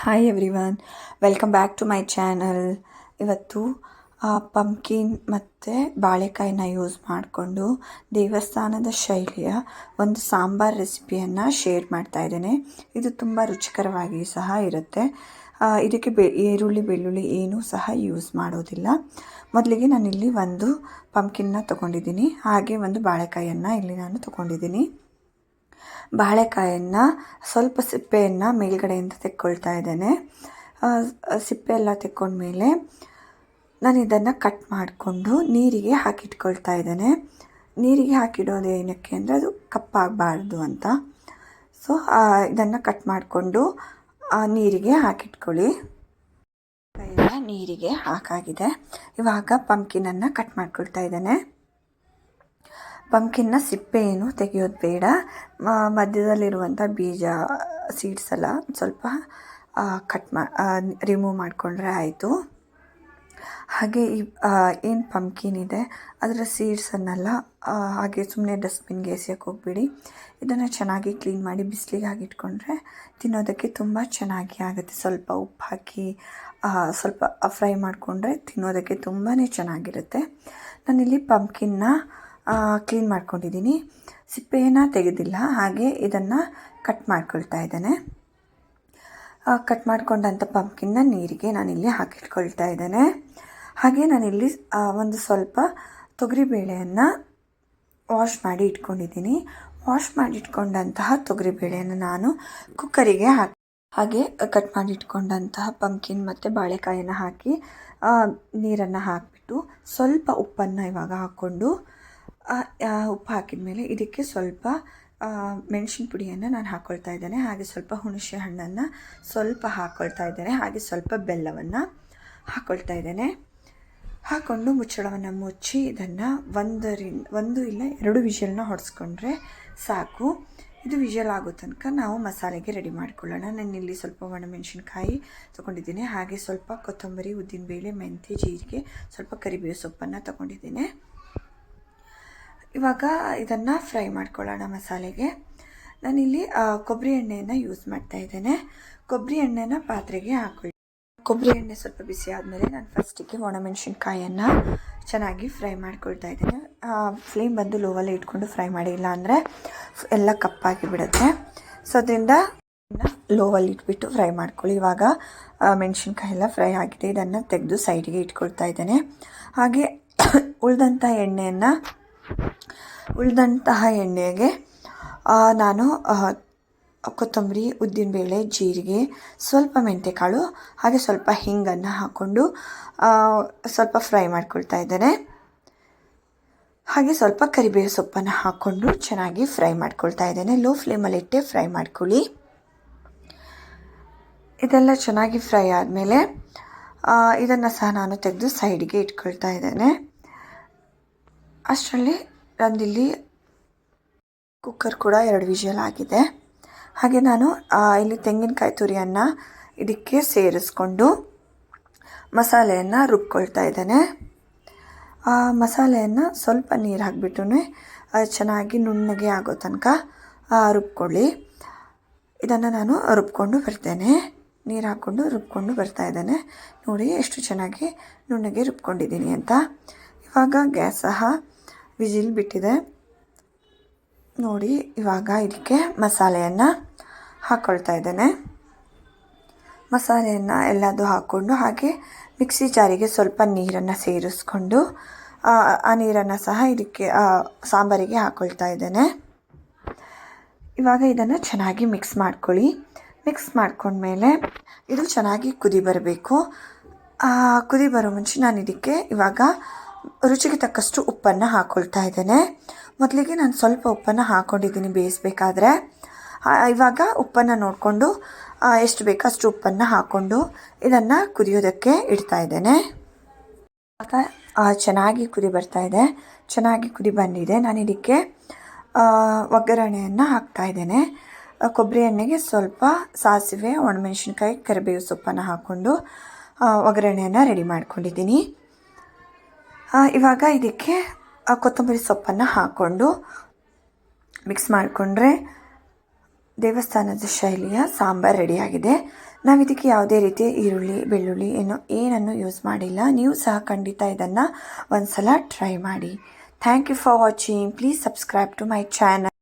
Hi everyone, welcome back to my channel. ಇವತ್ತು pumpkin ಮತ್ತು ಬಾಳೆಕಾಯಿನ ಯೂಸ್ ಮಾಡಿಕೊಂಡು ದೇವಸ್ಥಾನದ ಶೈಲಿಯ ಒಂದು ಸಾಂಬಾರ್ ರೆಸಿಪಿಯನ್ನು ಶೇರ್ ಮಾಡ್ತಾ ಇದ್ದೇನೆ. ಇದು ತುಂಬ ರುಚಿಕರವಾಗಿ ಸಹ ಇರುತ್ತೆ. ಇದಕ್ಕೆ ಈರುಳ್ಳಿ ಬೆಳ್ಳುಳ್ಳಿ ಏನೂ ಸಹ ಯೂಸ್ ಮಾಡೋದಿಲ್ಲ. ಮೊದಲಿಗೆ ನಾನಿಲ್ಲಿ ಒಂದು ಪಂಪ್ಕಿನ್ನ ತೊಗೊಂಡಿದ್ದೀನಿ, ಹಾಗೆ ಒಂದು ಬಾಳೆಕಾಯಿಯನ್ನು ಇಲ್ಲಿ ನಾನು ತೊಗೊಂಡಿದ್ದೀನಿ. ಬಾಳೆಕಾಯನ್ನು ಸ್ವಲ್ಪ ಸಿಪ್ಪೆಯನ್ನು ಮೇಲ್ಗಡೆಯಿಂದ ತೆಕ್ಕೊಳ್ತಾ ಇದ್ದೇನೆ. ಸಿಪ್ಪೆ ಎಲ್ಲ ತೆಕ್ಕೊಂಡ್ಮೇಲೆ ನಾನು ಇದನ್ನು ಕಟ್ ಮಾಡಿಕೊಂಡು ನೀರಿಗೆ ಹಾಕಿಟ್ಕೊಳ್ತಾ ಇದ್ದೇನೆ. ನೀರಿಗೆ ಹಾಕಿಡೋದು ಏನಕ್ಕೆ ಅಂದರೆ ಅದು ಕಪ್ಪಾಗಬಾರ್ದು ಅಂತ. ಸೊ ಇದನ್ನು ಕಟ್ ಮಾಡಿಕೊಂಡು ನೀರಿಗೆ ಹಾಕಿಟ್ಕೊಳ್ಳಿ. ಕೈನ ನೀರಿಗೆ ಹಾಕಾಗಿದೆ. ಇವಾಗ ಪಂಪ್ಕಿನನ್ನು ಕಟ್ ಮಾಡ್ಕೊಳ್ತಾ ಇದ್ದೇನೆ. ಪಂಪ್ಕಿನ್ನ ಸಿಪ್ಪೆ ಏನು ತೆಗೆಯೋದು ಬೇಡ, ಮಧ್ಯದಲ್ಲಿರುವಂಥ ಬೀಜ ಸೀಡ್ಸ್ ಎಲ್ಲ ಸ್ವಲ್ಪ ರಿಮೂವ್ ಮಾಡಿಕೊಂಡ್ರೆ ಆಯಿತು. ಹಾಗೆ ಏನು ಪಂಪ್ಕಿನ್ ಇದೆ ಅದರ ಸೀಡ್ಸನ್ನೆಲ್ಲ ಹಾಗೆ ಸುಮ್ಮನೆ ಡಸ್ಟ್ಬಿನ್ಗೆ ಎಸೆಯೋಕ್ಕೆ ಹೋಗ್ಬಿಡಿ. ಇದನ್ನು ಚೆನ್ನಾಗಿ ಕ್ಲೀನ್ ಮಾಡಿ ಬಿಸಿಲಿಗೆ ಹಾಕಿಟ್ಕೊಂಡ್ರೆ ತಿನ್ನೋದಕ್ಕೆ ತುಂಬ ಚೆನ್ನಾಗಿ ಆಗುತ್ತೆ. ಸ್ವಲ್ಪ ಉಪ್ಪು ಹಾಕಿ ಸ್ವಲ್ಪ ಫ್ರೈ ಮಾಡಿಕೊಂಡ್ರೆ ತಿನ್ನೋದಕ್ಕೆ ತುಂಬಾ ಚೆನ್ನಾಗಿರುತ್ತೆ. ನಾನಿಲ್ಲಿ ಪಂಪ್ಕಿನ್ನ ಕ್ಲೀನ್ ಮಾಡ್ಕೊಂಡಿದ್ದೀನಿ, ಸಿಪ್ಪೆಯನ್ನು ತೆಗೆದಿಲ್ಲ. ಹಾಗೆ ಇದನ್ನು ಕಟ್ ಮಾಡ್ಕೊಳ್ತಾ ಇದ್ದೇನೆ. ಕಟ್ ಮಾಡ್ಕೊಂಡಂಥ ಪಂಪ್ಕಿನ್ನ ನೀರಿಗೆ ನಾನಿಲ್ಲಿ ಹಾಕಿಟ್ಕೊಳ್ತಾ ಇದ್ದೇನೆ. ಹಾಗೆ ನಾನಿಲ್ಲಿ ಒಂದು ಸ್ವಲ್ಪ ತೊಗರಿಬೇಳೆಯನ್ನು ವಾಶ್ ಮಾಡಿ ಇಟ್ಕೊಂಡಿದ್ದೀನಿ. ವಾಶ್ ಮಾಡಿ ಇಟ್ಕೊಂಡಂತಹ ತೊಗರಿಬೇಳೆಯನ್ನು ನಾನು ಕುಕ್ಕರಿಗೆ ಹಾಗೆ ಕಟ್ ಮಾಡಿ ಇಟ್ಕೊಂಡಂತಹ ಪಂಪ್ಕಿನ್ ಮತ್ತು ಬಾಳೆಕಾಯನ್ನು ಹಾಕಿ ನೀರನ್ನು ಹಾಕಿಬಿಟ್ಟು ಸ್ವಲ್ಪ ಉಪ್ಪನ್ನು ಇವಾಗ ಹಾಕ್ಕೊಂಡು ಉಪ್ಪು ಹಾಕಿದ ಮೇಲೆ ಇದಕ್ಕೆ ಸ್ವಲ್ಪ ಮೆಣಸಿನ ಪುಡಿಯನ್ನು ನಾನು ಹಾಕ್ಕೊಳ್ತಾ ಇದ್ದೇನೆ. ಹಾಗೆ ಸ್ವಲ್ಪ ಹುಣಸೆ ಹಣ್ಣನ್ನು ಸ್ವಲ್ಪ ಹಾಕ್ಕೊಳ್ತಾ ಇದ್ದೇನೆ. ಹಾಗೆ ಸ್ವಲ್ಪ ಬೆಲ್ಲವನ್ನು ಹಾಕ್ಕೊಳ್ತಾ ಇದ್ದೇನೆ. ಹಾಕ್ಕೊಂಡು ಮುಚ್ಚಳವನ್ನು ಮುಚ್ಚಿ ಇದನ್ನು ಒಂದು ಇಲ್ಲ 2 ವಿಷಲ್ನ ಹೊಡೆಸ್ಕೊಂಡ್ರೆ ಸಾಕು. ಇದು ವಿಷಲ್ ಆಗೋ ತನಕ ನಾವು ಮಸಾಲೆಗೆ ರೆಡಿ ಮಾಡ್ಕೊಳ್ಳೋಣ. ನಾನಿಲ್ಲಿ ಸ್ವಲ್ಪ ಒಣಮೆಣಸಿನ್ಕಾಯಿ ತೊಗೊಂಡಿದ್ದೀನಿ. ಹಾಗೆ ಸ್ವಲ್ಪ ಕೊತ್ತಂಬರಿ, ಉದ್ದಿನಬೇಳೆ, ಮೆಂತ್ಯ, ಜೀರಿಗೆ, ಸ್ವಲ್ಪ ಕರಿಬೇವು ಸೊಪ್ಪನ್ನು ತೊಗೊಂಡಿದ್ದೀನಿ. ಇವಾಗ ಇದನ್ನು ಫ್ರೈ ಮಾಡ್ಕೊಳ್ಳೋಣ ಮಸಾಲೆಗೆ. ನಾನಿಲ್ಲಿ ಕೊಬ್ಬರಿ ಎಣ್ಣೆಯನ್ನು ಯೂಸ್ ಮಾಡ್ತಾ ಇದ್ದೇನೆ. ಕೊಬ್ಬರಿ ಎಣ್ಣೆನ ಪಾತ್ರೆಗೆ ಹಾಕೊಳ್ಳಿ. ಕೊಬ್ಬರಿ ಎಣ್ಣೆ ಸ್ವಲ್ಪ ಬಿಸಿ ಆದಮೇಲೆ ನಾನು ಫಸ್ಟಿಗೆ ಒಣಮೆಣಸಿನ್ಕಾಯನ್ನು ಚೆನ್ನಾಗಿ ಫ್ರೈ ಮಾಡ್ಕೊಳ್ತಾ ಇದ್ದೇನೆ. ಫ್ಲೇಮ್ ಬಂದು ಲೋವಲ್ಲೇ ಇಟ್ಕೊಂಡು ಫ್ರೈ ಮಾಡಿಲ್ಲ ಅಂದರೆ ಎಲ್ಲ ಕಪ್ಪಾಗಿ ಬಿಡುತ್ತೆ. ಸೊ ಅದರಿಂದ ಲೋವಲ್ಲಿ ಇಟ್ಬಿಟ್ಟು ಫ್ರೈ ಮಾಡ್ಕೊಳ್ಳಿ. ಇವಾಗ ಮೆಣಸಿನ್ಕಾಯಿ ಎಲ್ಲ ಫ್ರೈ ಆಗಿದೆ. ಇದನ್ನು ತೆಗೆದು ಸೈಡಿಗೆ ಇಟ್ಕೊಳ್ತಾ ಇದ್ದೇನೆ. ಹಾಗೆ ಉಳಿದಂತಹ ಎಣ್ಣೆಗೆ ನಾನು ಕೊತ್ತಂಬರಿ, ಉದ್ದಿನಬೇಳೆ, ಜೀರಿಗೆ, ಸ್ವಲ್ಪ ಮೆಂತ್ಯಕಾಳು, ಹಾಗೆ ಸ್ವಲ್ಪ ಹಿಂಗನ್ನು ಹಾಕ್ಕೊಂಡು ಸ್ವಲ್ಪ ಫ್ರೈ ಮಾಡ್ಕೊಳ್ತಾ ಇದ್ದೇನೆ. ಹಾಗೆ ಸ್ವಲ್ಪ ಕರಿಬೇವು ಸೊಪ್ಪನ್ನು ಹಾಕ್ಕೊಂಡು ಚೆನ್ನಾಗಿ ಫ್ರೈ ಮಾಡ್ಕೊಳ್ತಾ ಇದ್ದೇನೆ. ಲೋ ಫ್ಲೇಮಲ್ಲಿ ಇಟ್ಟೆ ಫ್ರೈ ಮಾಡ್ಕೊಳ್ಳಿ. ಇದೆಲ್ಲ ಚೆನ್ನಾಗಿ ಫ್ರೈ ಆದಮೇಲೆ ಇದನ್ನು ಸಹ ನಾನು ತೆಗೆದು ಸೈಡಿಗೆ ಇಟ್ಕೊಳ್ತಾ ಇದ್ದೇನೆ. ಅಷ್ಟರಲ್ಲಿ ನಂದಿಲ್ಲಿ ಕುಕ್ಕರ್ ಕೂಡ 2 ವಿಷಲ್ ಆಗಿದೆ. ಹಾಗೆ ನಾನು ಇಲ್ಲಿ ತೆಂಗಿನಕಾಯಿ ತುರಿಯನ್ನು ಇದಕ್ಕೆ ಸೇರಿಸ್ಕೊಂಡು ಮಸಾಲೆಯನ್ನು ರುಬ್ಕೊಳ್ತಾ ಇದ್ದೇನೆ. ಮಸಾಲೆಯನ್ನು ಸ್ವಲ್ಪ ನೀರು ಹಾಕಿಬಿಟ್ಟು ಚೆನ್ನಾಗಿ ನುಣ್ಣಗೆ ಆಗೋ ತನಕ ರುಬ್ಕೊಳ್ಳಿ. ಇದನ್ನು ನಾನು ರುಬ್ಕೊಂಡು ಬರ್ತೇನೆ. ನೀರು ಹಾಕ್ಕೊಂಡು ರುಬ್ಕೊಂಡು ಬರ್ತಾ ಇದ್ದೇನೆ. ನೋಡಿ ಎಷ್ಟು ಚೆನ್ನಾಗಿ ನುಣ್ಣಗೆ ರುಬ್ಕೊಂಡಿದ್ದೀನಿ ಅಂತ. ಇವಾಗ ಗ್ಯಾಸ್ ಸಹ ವಿಜಿಲ್ ಬಿಟ್ಟಿದೆ ನೋಡಿ. ಇವಾಗ ಇದಕ್ಕೆ ಮಸಾಲೆಯನ್ನು ಹಾಕ್ಕೊಳ್ತಾ ಇದ್ದೇನೆ. ಮಸಾಲೆಯನ್ನು ಎಲ್ಲದೂ ಹಾಕ್ಕೊಂಡು ಹಾಗೆ ಮಿಕ್ಸಿ ಜಾರಿಗೆ ಸ್ವಲ್ಪ ನೀರನ್ನು ಸೇರಿಸ್ಕೊಂಡು ಆ ನೀರನ್ನು ಸಹ ಇದಕ್ಕೆ ಸಾಂಬಾರಿಗೆ ಹಾಕ್ಕೊಳ್ತಾ ಇದ್ದೇನೆ. ಇವಾಗ ಇದನ್ನು ಚೆನ್ನಾಗಿ ಮಿಕ್ಸ್ ಮಾಡ್ಕೊಳ್ಳಿ. ಮಿಕ್ಸ್ ಮಾಡ್ಕೊಂಡ್ಮೇಲೆ ಇದು ಚೆನ್ನಾಗಿ ಕುದಿ ಬರಬೇಕು. ಕುದಿ ಬರೋ ಮುಂಚೆ ನಾನು ಇದಕ್ಕೆ ಇವಾಗ ರುಚಿಗೆ ತಕ್ಕಷ್ಟು ಉಪ್ಪನ್ನು ಹಾಕ್ಕೊಳ್ತಾ ಇದ್ದೇನೆ. ಮೊದಲಿಗೆ ನಾನು ಸ್ವಲ್ಪ ಉಪ್ಪನ್ನು ಹಾಕ್ಕೊಂಡಿದ್ದೀನಿ ಬೇಯಿಸಬೇಕಾದ್ರೆ. ಇವಾಗ ಉಪ್ಪನ್ನು ನೋಡಿಕೊಂಡು ಎಷ್ಟು ಬೇಕೋ ಅಷ್ಟು ಉಪ್ಪನ್ನು ಹಾಕ್ಕೊಂಡು ಇದನ್ನು ಕುದಿಯೋದಕ್ಕೆ ಇಡ್ತಾ ಇದ್ದೇನೆ. ಚೆನ್ನಾಗಿ ಕುದಿ ಬರ್ತಾ ಇದೆ. ಚೆನ್ನಾಗಿ ಕುದಿ ಬಂದಿದೆ. ನಾನು ಇದಕ್ಕೆ ಒಗ್ಗರಣೆಯನ್ನು ಹಾಕ್ತಾ ಇದ್ದೇನೆ. ಕೊಬ್ಬರಿ ಎಣ್ಣೆಗೆ ಸ್ವಲ್ಪ ಸಾಸಿವೆ, ಒಣಮೆಣಸಿನ್ಕಾಯಿ, ಕರಿಬೇವು ಸೊಪ್ಪನ್ನು ಹಾಕ್ಕೊಂಡು ಒಗ್ಗರಣೆಯನ್ನು ರೆಡಿ ಮಾಡ್ಕೊಂಡಿದ್ದೀನಿ. ಇವಾಗ ಇದಕ್ಕೆ ಕೊತ್ತಂಬರಿ ಸೊಪ್ಪನ್ನು ಹಾಕ್ಕೊಂಡು ಮಿಕ್ಸ್ ಮಾಡಿಕೊಂಡ್ರೆ ದೇವಸ್ಥಾನದ ಶೈಲಿಯ ಸಾಂಬಾರು ರೆಡಿಯಾಗಿದೆ. ನಾವು ಇದಕ್ಕೆ ಯಾವುದೇ ರೀತಿಯ ಈರುಳ್ಳಿ ಬೆಳ್ಳುಳ್ಳಿ ಏನನ್ನು ಯೂಸ್ ಮಾಡಿಲ್ಲ. ನೀವು ಸಹ ಖಂಡಿತ ಇದನ್ನು ಒಂದು ಸಲ ಟ್ರೈ ಮಾಡಿ. Thank you for watching. Please subscribe to my channel.